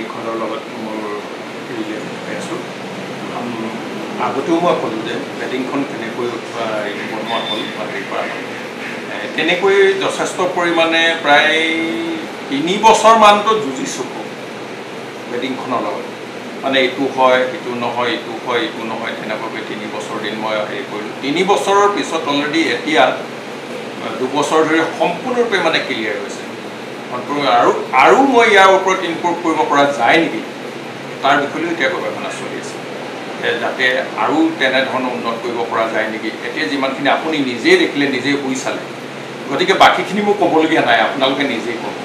বেডিংখনৰ লগত মোৰ ৰিলেটেড হৈ আছোঁ আগতেও মই ক'লোঁ যে বেডিংখন কেনেকৈ বনোৱা হ'ল বা হেৰি কৰা হ'ল তেনেকৈ যথেষ্ট পৰিমাণে প্ৰায় 3 বছৰমানতো যুঁজিছোঁ বেডিংখনৰ লগত মানে এইটো হয় এইটো নহয় এইটো হয় এইটো নহয় তেনেকুৱাকৈ 3 বছৰ দিন মই হেৰি কৰিলোঁ 3 বছৰৰ পিছত অলৰেডি এতিয়া 2 বছৰ ধৰি সম্পূৰ্ণৰূপে মানে ক্লিয়াৰ হৈছে আৰু মই ইয়াৰ ওপৰত ইম্প্ৰুভ কৰিব পৰা যায় নেকি তাৰ বিষয়েও এতিয়া গৱেষণা চলি আছে যাতে আৰু তেনেধৰণৰ উন্নত কৰিব পৰা যায় নেকি এতিয়া যিমানখিনি আপুনি নিজেই দেখিলে নিজেই শুই চালে গতিকে বাকীখিনি মোক ক'বলগীয়া নাই আপোনালোকে নিজেই ক'ব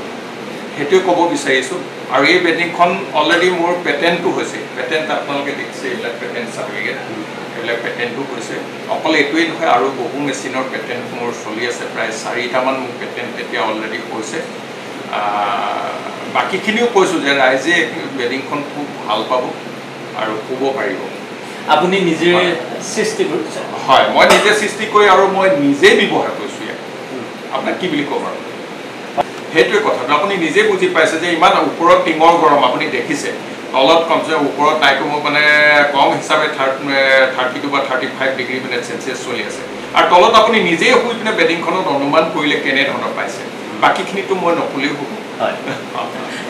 সেইটোৱে ক'ব বিচাৰিছোঁ আৰু এই বেডিংখন অলৰেডি মোৰ পেটেণ্টটো হৈছে পেটেণ্ট আপোনালোকে দেখিছে এইবিলাক পেটেণ্ট চাৰ্টিফিকেট এইবিলাক পেটেণ্টটো হৈছে অকল এইটোৱেই নহয় আৰু বহু মেচিনৰ পেটেণ্ট মোৰ চলি আছে প্ৰায় 4টামান মোৰ পেটেণ্ট এতিয়া অলৰেডি হৈছে বাকীখিনিও কৈছোঁ যে ৰাইজে বেডিংখন খুব ভাল পাব আৰু শুব পাৰিব আপুনি নিজে সৃষ্টি কৰিছে হয় মই নিজে সৃষ্টি কৰি আৰু মই নিজেই ব্যৱহাৰ কৰিছোঁ ইয়াক আপোনাক কি বুলি ক'ম আৰু সেইটোৱে কথাটো আপুনি নিজে বুজি পাইছে যে ইমান ওপৰত টিঙৰ গৰম আপুনি দেখিছে তলত কমচে ওপৰত নাইকো মোক মানে কম হিচাপে 32 বা 35 ডিগ্ৰী মানে চেলচিয়াছ চলি আছে আৰু তলত আপুনি নিজেই শুই পিনে বেডিংখনত অনুমান কৰিলে কেনেধৰণৰ পাইছে বাকীখিনিতো মই নকলেও হ'ব হয়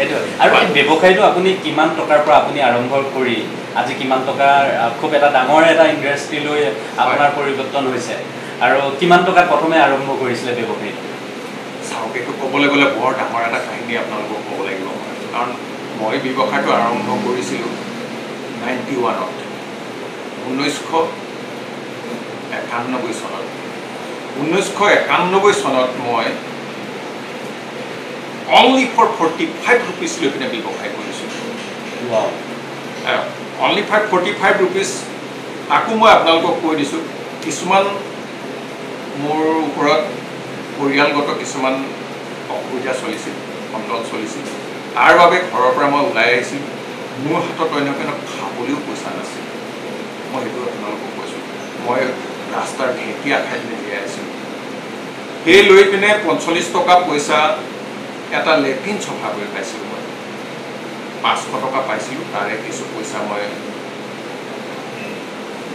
এইটো আৰু এই ব্যৱসায়টো আপুনি কিমান টকাৰ পৰা আপুনি আৰম্ভ কৰি আজি কিমান টকাৰ খুব এটা ডাঙৰ এটা ইণ্ডাষ্ট্ৰী লৈ আপোনাৰ পৰিৱৰ্তন হৈছে আৰু কিমান টকা প্ৰথমে আৰম্ভ কৰিছিলে ব্যৱসায়টো চাওক এইটো ক'বলৈ গ'লে বৰ ডাঙৰ এটা কাহিনী আপোনালোকক ক'ব লাগিব কাৰণ মই ব্যৱসায়টো আৰম্ভ কৰিছিলোঁ 91ত 1991 চনত 1991 চনত মই only for 45 rupees লৈ পিনে ব্যৱসায় কৰিছিলোঁ only 45 rupees তাকো মই আপোনালোকক কৈ দিছোঁ কিছুমান মোৰ ওপৰত পৰিয়ালগত কিছুমান অসুবিধা চলিছিল কণ্ট্ৰল চলিছিল তাৰ বাবে ঘৰৰ পৰা মই ওলাই আহিছিলোঁ মোৰ হাতত অন্যকৈ খাবলৈও পইচা নাছিল মই সেইটো আপোনালোকক কৈছোঁ মই ৰাস্তাৰ ঢেঁকীয়া খাই পিনে জীয়াই আছিলোঁ সেই লৈ পিনে 45 টকা পইচা এটা লেট্ৰিন চফা কৰি পাইছিলোঁ মই 500 টকা পাইছিলোঁ তাৰে কিছু পইচা মই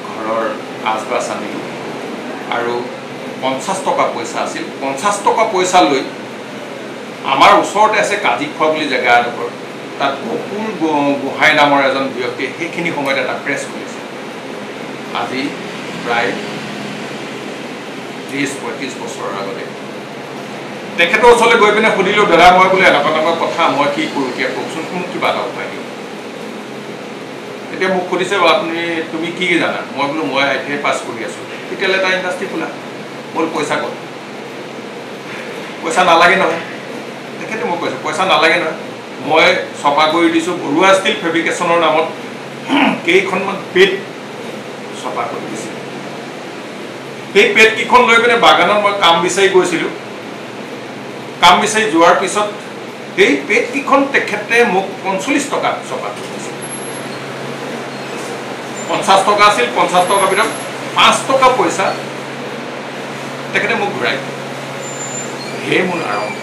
ঘৰৰ আচবাছ আনিলোঁ আৰু 50 টকা পইচা আছিল 50 টকা পইচা লৈ আমাৰ ওচৰতে আছে কাজিখোৱা বুলি জেগা এডোখৰ তাত বকুল গোহাঁই নামৰ এজন ব্যক্তিয়ে সেইখিনি সময়ত এটা প্ৰেছ খুলিছে আজি প্ৰায় 30-35 বছৰৰ আগতে তেখেতৰ ওচৰলৈ গৈ পিনে সুধিলোঁ দাদা মই বোলে এনেকুৱা কথা মই কি কৰোঁ এতিয়া কওকচোন মোক কিবা এটা উপায় দিয়ক এতিয়া মোক সুধিছে তুমি কি জানা মই বোলো মই ITI পাছ কৰি আছোঁ তেতিয়াহ'লে এটা ইণ্ডাষ্ট্ৰী খোলা মোৰ পইচা ক'ত পইচা নালাগে নহয় তেখেতে মোক কৈছে পইচা নালাগে নহয় মই চফা কৰি দিছোঁ বৰুৱা ষ্টীল ফেব্ৰিকেশ্যনৰ নামত কেইখনমান পেড চফা কৰি দিছিল সেই পেডকেইখন লৈ পিনে বাগানত মই কাম বিচাৰি গৈছিলোঁ কাম বিচাৰি যোৱাৰ পিছত সেই পেডকেইখন তেখেতে মোক 45 টকা চফা কৰি দিছিল 50 টকা আছিল 50 টকাৰ ভিতৰত 5 টকা পইচা তেখেতে মোক ঘূৰাই সেই মোৰ আৰম্ভ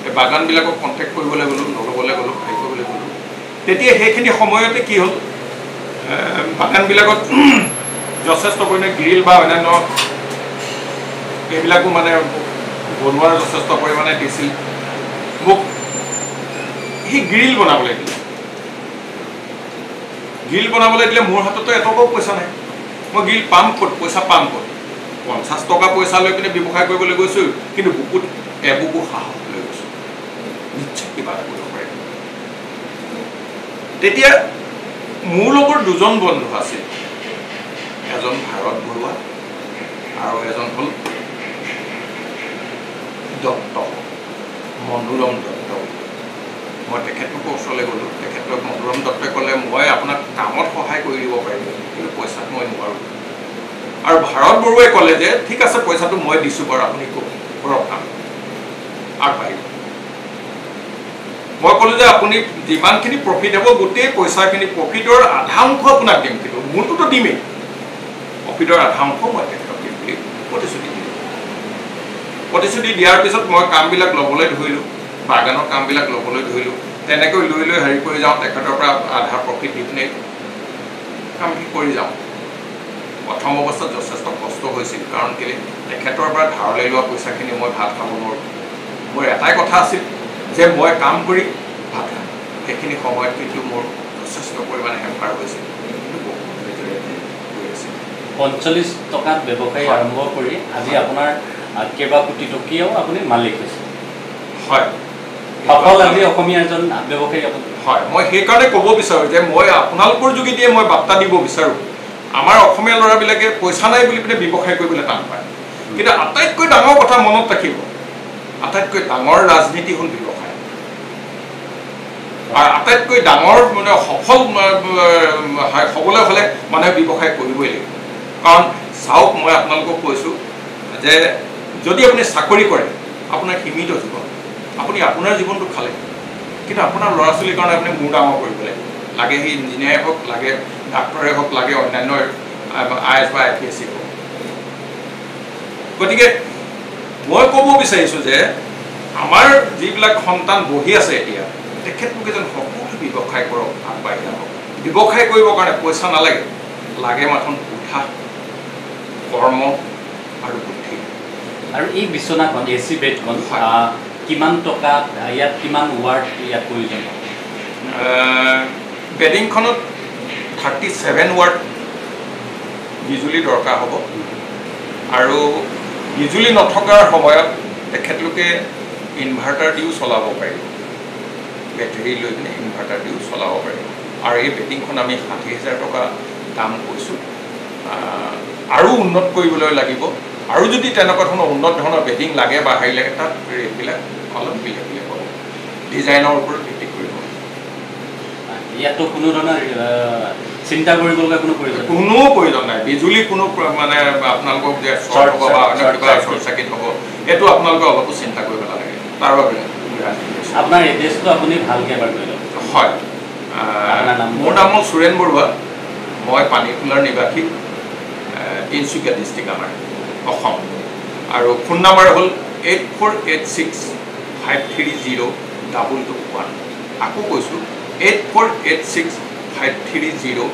এই বাগানবিলাকক কণ্টেক্ট কৰিবলৈ গ'লোঁ ল'বলৈ গ'লোঁ হেৰি কৰিবলৈ গ'লোঁ তেতিয়া সেইখিনি সময়তে কি হ'ল বাগানবিলাকত যথেষ্ট পৰিমাণে গ্ৰিল বা অন্যান্য এইবিলাকো মানে বনোৱাৰ যথেষ্ট পৰিমাণে দিছিল মোক সেই গ্ৰিল বনাবলৈ দিলে মোৰ হাততো এটকাও পইচা নাই মই গ্ৰিল পাম ক'ত পইচা পাম ক'ত 50 টকা পইচা লৈ পিনে ব্যৱসায় কৰিবলৈ গৈছোঁ কিন্তু বুকুত এবুকু সাহস লৈ গৈছোঁ নিশ্চয় কিবা এটা কৰিব পাৰিম তেতিয়া মোৰ লগত দুজন বন্ধু আছিল এজন ভাৰত বৰুৱা আৰু এজন হ'ল দত্ত মনোৰম দত্ত মই তেখেতলোকৰ ওচৰলৈ গ'লোঁ তেখেতক মনোৰম দত্তই ক'লে মই আপোনাক কামত সহায় কৰি দিব পাৰিম কিন্তু পইচাটো মই নোৱাৰোঁ আৰু ভাৰত বৰুৱাই ক'লে যে ঠিক আছে পইচাটো মই দিছোঁ বাৰু আপুনি কৰক কাম আগবাঢ়িব মই ক'লোঁ যে আপুনি যিমানখিনি প্ৰফিট হ'ব গোটেই পইচাখিনি প্ৰফিটৰ আধা অংশ আপোনাক দিম কিন্তু মোৰটোতো দিমেই প্ৰফিটৰ আধা অংশ মই তেখেতক দিম বুলি প্ৰতিশ্ৰুতি দিয়াৰ পিছত মই কামবিলাক ল'বলৈ ধৰিলোঁ বাগানৰ কামবিলাক ল'বলৈ ধৰিলোঁ তেনেকৈ লৈ লৈ হেৰি কৰি যাওঁ, তেখেতৰ পৰা আধা প্ৰফিট দি পিনে কামখিনি কৰি যাওঁ। প্ৰথম অৱস্থাত যথেষ্ট কষ্ট হৈছিল, কাৰণ কেলৈ তেখেতৰ পৰা ধাৰলৈ লোৱা পইচাখিনি মই ভাত খাব নোৱাৰোঁ। মোৰ এটাই কথা আছিল যে মই কাম কৰি ভাত খাম। সেইখিনি সময়ত কিন্তু মোৰ যথেষ্ট পৰিমাণে হেম্পাৰ হৈছিল, কিন্তু বহুত গৈ আছিল। 45 টকাত ব্যৱসায় আৰম্ভ কৰি আজি আপোনাৰ কেইবা কোটি টকীয়াও আপুনি মালিক হৈছে। হয়, সফল আজি অসমীয়া এজন ব্যৱসায়ী আপুনি। হয়, মই সেইকাৰণে ক'ব বিচাৰোঁ যে মই আপোনালোকৰ যোগেদিয়ে মই বাৰ্তা দিব বিচাৰোঁ, আমাৰ অসমীয়া ল'ৰাবিলাকে পইচা নাই বুলি পিনে ব্যৱসায় কৰিবলৈ টান পায়। কিন্তু আটাইতকৈ ডাঙৰ কথা মনত ৰাখিব, আটাইতকৈ ডাঙৰ ৰাজনীতি হ'ল ব্যৱসায়। আৰু আটাইতকৈ ডাঙৰ মানে সফল হ'বলৈ হ'লে মানুহে ব্যৱসায় কৰিবই লাগিব। কাৰণ চাওক, মই আপোনালোকক কৈছোঁ যে যদি আপুনি চাকৰি কৰে আপোনাৰ সীমিত জীৱন, আপুনি আপোনাৰ জীৱনটো খালে, কিন্তু আপোনাৰ ল'ৰা ছোৱালীৰ কাৰণে আপুনি মূৰ ডাঙৰ কৰিব লাগিব। লাগে সি ইঞ্জিনিয়াৰে হওক, লাগে ডাক্তৰে হওক, লাগে অন্যান্য IAS বা APSC হওক। গতিকে মই ক'ব বিচাৰিছোঁ যে আমাৰ যিবিলাক সন্তান বহি আছে এতিয়া, তেখেতলোকে যেন সকলো ব্যৱসায় কৰক, আগবাঢ়ি যাওক। ব্যৱসায় কৰিবৰ কাৰণে পইচা নালাগে, লাগে মাথোন উৎসাহ, কৰ্ম আৰু বুদ্ধি। আৰু এই বিচনাখন AC বেডখন কিমান টকা, ইয়াত কিমান ৱাৰ্ড ইয়াত প্ৰয়োজন হ'ব? বেডিংখনত 37 ৱাৰ্ড বিজুলী দৰকাৰ হ'ব। আৰু বিজুলী নথকাৰ সময়ত তেখেতলোকে ইনভাৰ্টাৰ দিও চলাব পাৰিব, বেটেৰী লৈ পিনে ইনভাৰ্টাৰ দিও চলাব পাৰিব। আৰু এই বেডিংখন আমি 60,000 টকা দাম কৈছোঁ। আৰু উন্নত কৰিবলৈ লাগিব, আৰু যদি তেনেকুৱা ধৰণৰ উন্নত ধৰণৰ বেডিং লাগে বা হেৰি লাগে, তাত ৰেটবিলাক অলপ বেলেগ বেলেগ হ'ব, ডিজাইনৰ ওপৰত ভিত্তি কৰিব। ইয়াতো কোনো ধৰণৰ চিন্তা কৰিবলগীয়া কোনো প্ৰয়োজন নাই। বিজুলী কোনো মানে আপোনালোকক যে শ্বৰ্ট হ'ব বা অন্য কিবা শ্বৰ্ট চাৰ্কিট হ'ব, এইটো আপোনালোকে অলপো চিন্তা কৰিব নালাগে। তাৰ বাবে আপোনাৰ এড্ৰেছটো আপুনি ভালকৈ এবাৰ কৈ লওক। হয়, মোৰ নাম হ'ল সুৰেণ বৰুৱা, মই পানীতোলাৰ নিবাসী, তিনিচুকীয়া ডিষ্ট্ৰিক্ট আমাৰ অসম। আৰু ফোন নাম্বাৰ হ'ল 8486530221। আকৌ কৈছোঁ 8486530221।